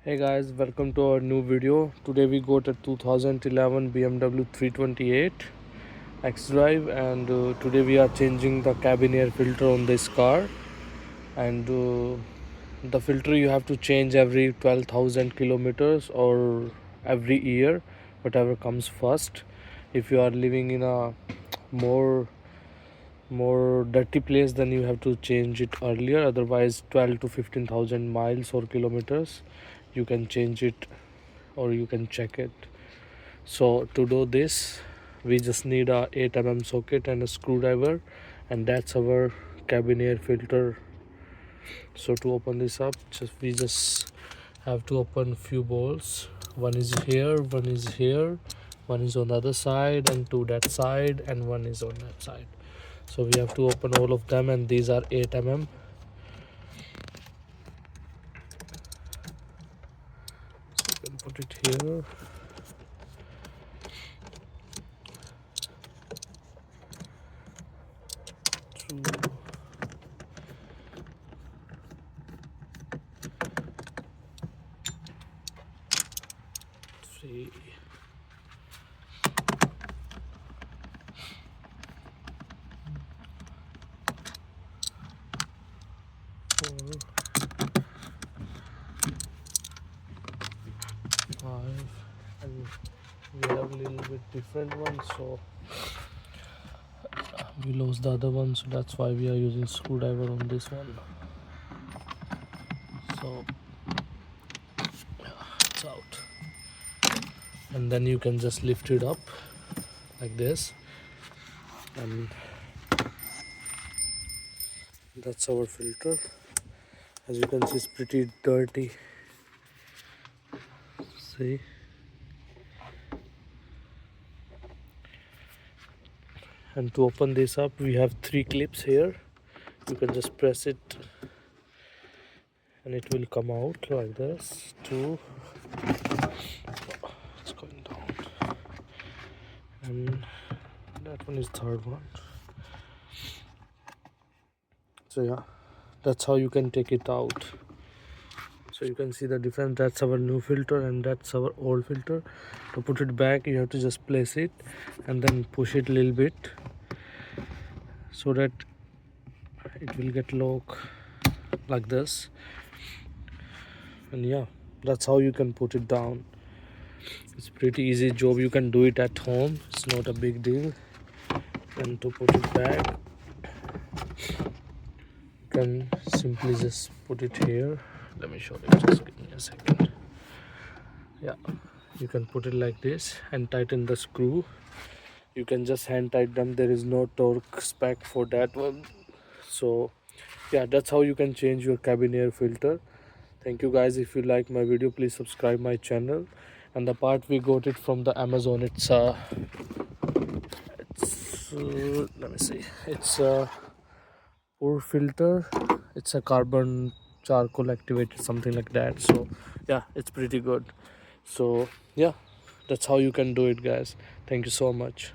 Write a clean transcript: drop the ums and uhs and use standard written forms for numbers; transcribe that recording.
Hey guys, welcome to our new video. Today we got a 2011 BMW 328 Xdrive, and today we are changing the cabin air filter on this car. And the filter you have to change every 12,000 kilometers or every year, whatever comes first. If you are living in a more dirty place, then you have to change it earlier. Otherwise 12 to 15,000 miles or kilometers you can change it or you can check it. So to do this we just need a 8 mm socket and a screwdriver, and that's our cabin air filter. So to open this up, we just have to open few bolts. One is here, one is here, one is on the other side, and two that side, and one is on that side. So we have to open all of them, and these are 8 mm. So you can put it here. 2, 3, 4, 5, and we have a little bit different one, so we lost the other one, so that's why we are using screwdriver on this one. So it's out, and then you can just lift it up like this, and that's our filter. As you can see, it's pretty dirty. See, and to open this up we have 3 clips here. You can just press it and it will come out like this. 2, it's going down, and that one is third one. So yeah, that's how you can take it out. So you can see the difference. That's our new filter and that's our old filter. To put it back, you have to just place it and then push it a little bit so that it will get lock like this. And yeah, that's how you can put it down. It's pretty easy job. You can do it at home. It's not a big deal. And to put it back, you can simply just put it here. Let me show you, just give me a second. Yeah, you can put it like this and tighten the screw. You can just hand tighten them. There is no torque spec for that one. So yeah, that's how you can change your cabin air filter. Thank you guys. If you like my video, please subscribe my channel. And the part we got it from the Amazon. It's let me see, it's a pure filter. It's a carbon charcoal activated, something like that. So yeah, it's pretty good. So yeah, that's how you can do it, guys. Thank you so much.